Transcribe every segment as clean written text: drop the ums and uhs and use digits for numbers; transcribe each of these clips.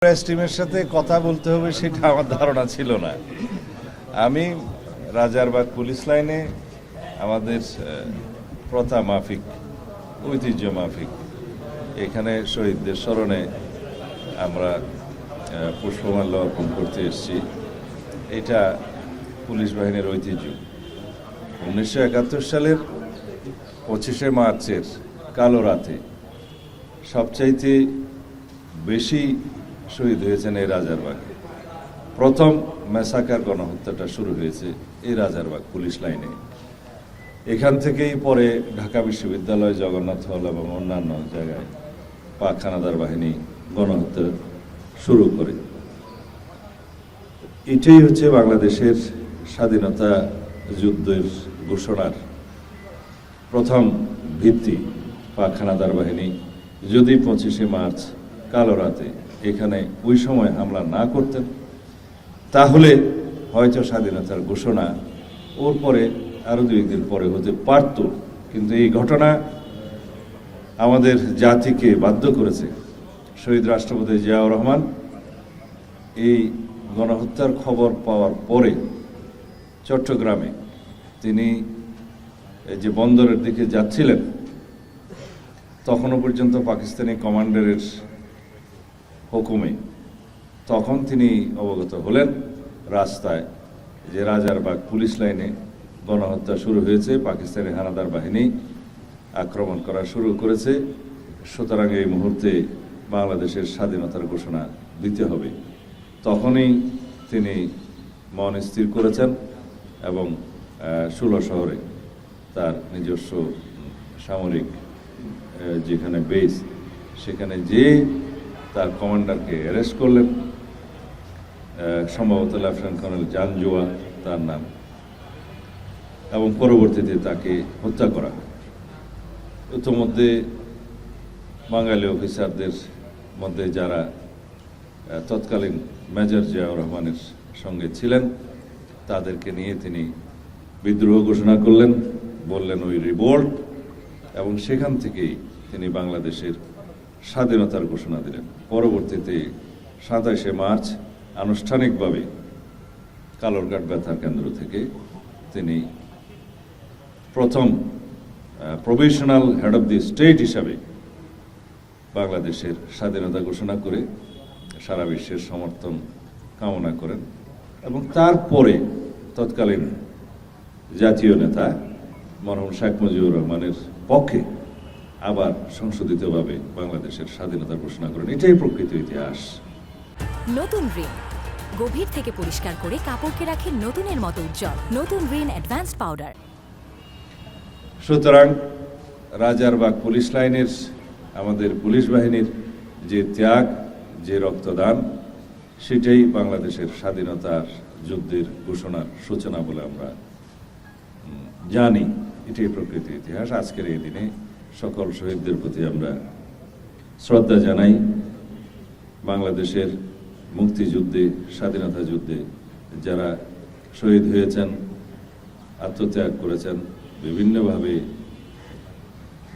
Press টিমের সাথে কথা বলতে হবে সেটা আমার ধারণা ছিল না। আমি রাজারবাগ পুলিশ লাইনে আমাদের প্রথা মাফিক, ঐতিহ্য মাফিক এখানে শহীদদের স্মরণে আমরা পুষ্পমাল্য অর্পণ করতে এসেছি। এটা পুলিশ বাহিনীর ঐতিহ্য। 1971 সালের 25শে মার্চের কালো রাতে সবচাইতে বেশি শহীদ হয়েছেন এই রাজারবাগে। প্রথম মেসাকার গণহত্যাটা শুরু হয়েছে এই রাজারবাগ পুলিশ লাইনে। এখান থেকেই পরে ঢাকা বিশ্ববিদ্যালয়, জগন্নাথ হল এবং অন্যান্য জায়গায় পাক হানাদার বাহিনী গণহত্যা শুরু করে। এটাই হচ্ছে বাংলাদেশের স্বাধীনতা যুদ্ধের ঘোষণার প্রথম ভিত্তি। পাক হানাদার বাহিনী যদি 25শে মার্চ কালো রাতে এখানে ওই সময় হামলা না করতেন তাহলে হয়তো স্বাধীনতার ঘোষণা ওর পরে আরো 2 দিন পরে হতে পারত। কিন্তু এই ঘটনা আমাদের জাতিকে বাধ্য করেছে। শহীদ রাষ্ট্রপতি জিয়াউর রহমান এই গণহত্যার খবর পাওয়ার পরে চট্টগ্রামে তিনি যে বন্দরের দিকে যাচ্ছিলেন, তখনও পর্যন্ত পাকিস্তানি কমান্ডারের হুকুমে তখন তিনি অবগত হলেন রাস্তায় যে রাজারবাগ পুলিশ লাইনে গণহত্যা শুরু হয়েছে, পাকিস্তানি হানাদার বাহিনী আক্রমণ করা শুরু করেছে। সুতরাং এই মুহূর্তে বাংলাদেশের স্বাধীনতার ঘোষণা দিতে হবে। তখনই তিনি মন স্থির করেছেন এবং 16 শহরে তার নিজস্ব সামরিক যেখানে বেস সেখানে যে তার কমান্ডারকে অ্যারেস্ট করলেন, সম্ভবত লেফটেন্যান্ট কর্নেল জানজোয়া তার নাম, এবং পরবর্তীতে তাকে হত্যা করা হয়। ইতোমধ্যে বাঙালি অফিসারদের মধ্যে যারা তৎকালীন মেজর জিয়াউর রহমানের সঙ্গে ছিলেন তাদেরকে নিয়ে তিনি বিদ্রোহ ঘোষণা করলেন, বললেন ওই রিভোল্ট, এবং সেখান থেকেই তিনি বাংলাদেশের স্বাধীনতার ঘোষণা দিলেন। পরবর্তীতে 27শে মার্চ আনুষ্ঠানিকভাবে কালুরঘাট বেতার কেন্দ্র থেকে তিনি প্রথম provisional head of the state হিসাবে বাংলাদেশের স্বাধীনতা ঘোষণা করে সারা বিশ্বের সমর্থন কামনা করেন। এবং তারপরে তৎকালীন জাতীয় নেতা মরহুম শেখ মুজিবুর রহমানের পক্ষে আবার সংশোধিতভাবে বাংলাদেশের স্বাধীনতা ঘোষণা করেন। এটাই প্রকৃত ইতিহাস। নতুন রিন গভীর থেকে পরিষ্কার করে কাপড়কে রাখে নতুনের মতো উজ্জ্বল। নতুন রিন অ্যাডভান্সড পাউডার। সুতরাং রাজারবাগ পুলিশ লাইনের আমাদের পুলিশ বাহিনীর যে ত্যাগ, যে রক্তদান, সেটাই বাংলাদেশের স্বাধীনতার যুদ্ধের ঘোষণার সূচনা বলে আমরা জানি। এটাই প্রকৃত ইতিহাস। আজকের এই দিনে সকল শহীদদের প্রতি আমরা শ্রদ্ধা জানাই। বাংলাদেশের মুক্তিযুদ্ধে, স্বাধীনতা যুদ্ধে যারা শহীদ হয়েছেন, আত্মত্যাগ করেছেন, বিভিন্নভাবে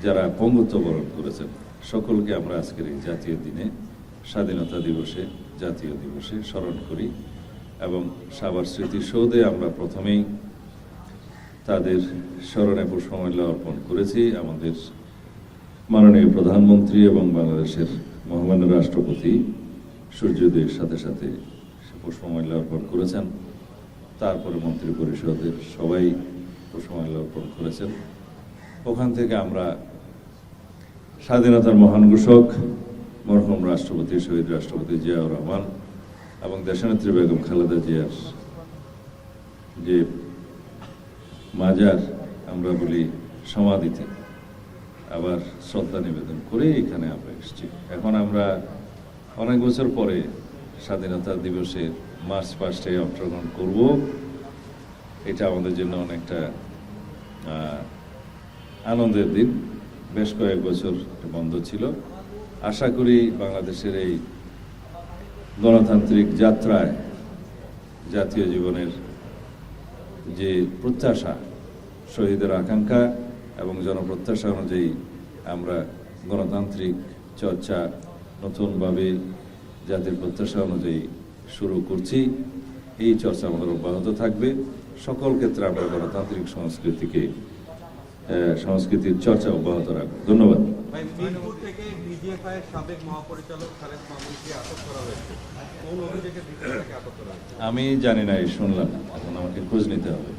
যারা পঙ্গুত্ব বরণ করেছেন, সকলকে আমরা আজকের এই জাতীয় দিনে, স্বাধীনতা দিবসে, জাতীয় দিবসে স্মরণ করি। এবং সাভার স্মৃতিসৌধে আমরা প্রথমেই তাদের স্মরণে পুষ্পমাল্য অর্পণ করেছি। আমাদের মাননীয় প্রধানমন্ত্রী এবং বাংলাদেশের মহামান্য রাষ্ট্রপতি সূর্যোদয়ের সাথে সাথে পুষ্পমাল্য অর্পণ করেছেন। তারপরে মন্ত্রী পরিষদের সবাই পুষ্পমাল্য অর্পণ করেছেন। ওখান থেকে আমরা স্বাধীনতার মহান ঘোষক মরহুম রাষ্ট্রপতি, শহীদ রাষ্ট্রপতি জিয়াউর রহমান এবং দেশনেত্রী বেগম খালেদা জিয়ার যে মাজার আমরা বলি সমাধিতে আবার শ্রদ্ধা নিবেদন করে এখানে আমরা এসেছি। এখন আমরা অনেক বছর পরে স্বাধীনতা দিবসে মার্চ পাস্টে অংশগ্রহণ করব। এটা আমাদের জন্য অনেকটা আনন্দের দিন। বেশ কয়েক বছর বন্ধ ছিল। আশা করি বাংলাদেশের এই গণতান্ত্রিক যাত্রায় জাতীয় জীবনের যে প্রত্যাশা, শহীদের আকাঙ্ক্ষা এবং জনপ্রত্যাশা অনুযায়ী আমরা গণতান্ত্রিক চর্চা নতুনভাবে জাতির প্রত্যাশা অনুযায়ী শুরু করছি। এই চর্চা আমাদের অব্যাহত থাকবে। সকল ক্ষেত্রে আমরা গণতান্ত্রিক সংস্কৃতির চর্চা অব্যাহত রাখবো। ধন্যবাদ। মিরপুর থেকে ডিজিএফআই এর সাবেক মহাপরিচালক খালেদ মামুনকে আটক করা হয়েছে। কোন অভিযোগে তাকে আটক করা হয়েছে? আমি জানি না, এই শুনলাম, এখন আমাকে খোঁজ নিতে হবে।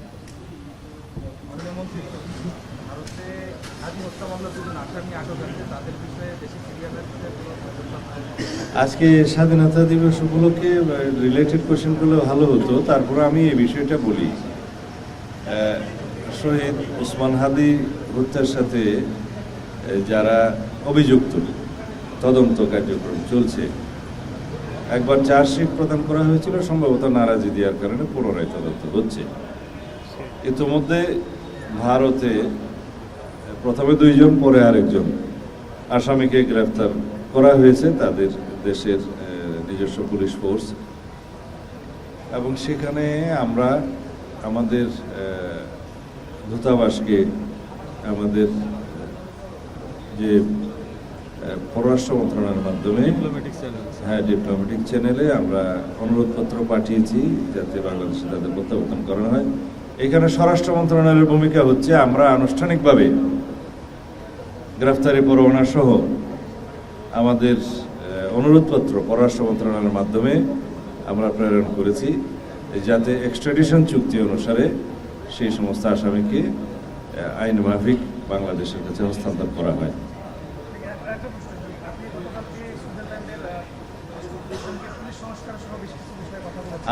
মন্ত্রী, ভারতে আজ হত্যা মামলা দুজন আসামি আটক আছে, তাদের বিষয়ে দেশে ফিরিয়ে আনার আজকে স্বাধীনতা দিবস উপলক্ষে রিলেটেড কোয়েশ্চেনগুলো ভালো হতো। তারপরে আমি এই বিষয়টা বলি, শহীদ ওসমান হাদি হত্যার সাথে যারা অভিযুক্ত, তদন্ত কার্যক্রম চলছে। একবার চার্জশিট প্রদান করা হয়েছিল, সম্ভবত নারাজি দেওয়ার কারণে পুনরায় তদন্ত হচ্ছে। ইতিমধ্যে ভারতে প্রথমে 2 জন, পরে আরেকজন আসামিকে গ্রেফতার করা হয়েছে তাদের দেশের নিজস্ব পুলিশ ফোর্স, এবং সেখানে আমরা আমাদের দূতাবাসকে, আমাদের যে পররাষ্ট্র মন্ত্রণালয়ের মাধ্যমে ডিপ্লোম্যাটিক চ্যানেলে আমরা অনুরোধপত্র পাঠিয়েছি যাতে বাংলাদেশে তাদের প্রত্যাবর্তন করানো হয়। এখানে স্বরাষ্ট্র মন্ত্রণালয়ের ভূমিকা হচ্ছে, আমরা আনুষ্ঠানিকভাবে গ্রেফতারি পরোয়ানা সহ আমাদের অনুরোধপত্র পররাষ্ট্র মন্ত্রণালয়ের মাধ্যমে আমরা প্রেরণ করেছি, যাতে এক্সট্রাডিশন চুক্তি অনুসারে সেই সমস্ত আসামিকে আইন মাফিক বাংলাদেশের কাছে হস্তান্তর করা হয়।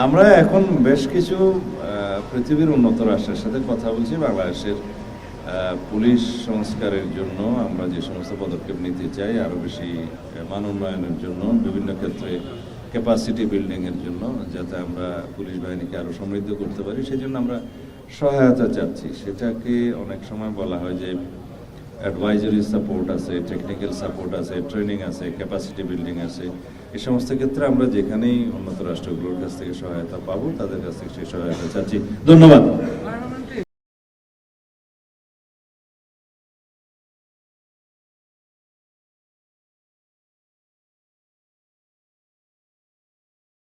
আমরা এখন বেশ কিছু পৃথিবীর উন্নত রাষ্ট্রের সাথে কথা বলছি। বাংলাদেশের পুলিশ সংস্কারের জন্য আমরা যে সমস্ত পদক্ষেপ নিতে চাই, আরও বেশি মান উন্নয়নের জন্য, বিভিন্ন ক্ষেত্রে ক্যাপাসিটি বিল্ডিংয়ের জন্য, যাতে আমরা পুলিশ বাহিনীকে আরও সমৃদ্ধ করতে পারি, সেই জন্য আমরা সহায়তা চাচ্ছি। সেটাকে অনেক সময় বলা হয় যে অ্যাডভাইজারি সাপোর্ট আছে, টেকনিক্যাল সাপোর্ট আছে, ট্রেনিং আছে, ক্যাপাসিটি বিল্ডিং আছে। এই সমস্ত ক্ষেত্রে আমরা যেখানেই উন্নত রাষ্ট্রগুলোর কাছ থেকে সহায়তা পাবো, তাদের কাছ থেকে সেই সহায়তা চাচ্ছি। ধন্যবাদ।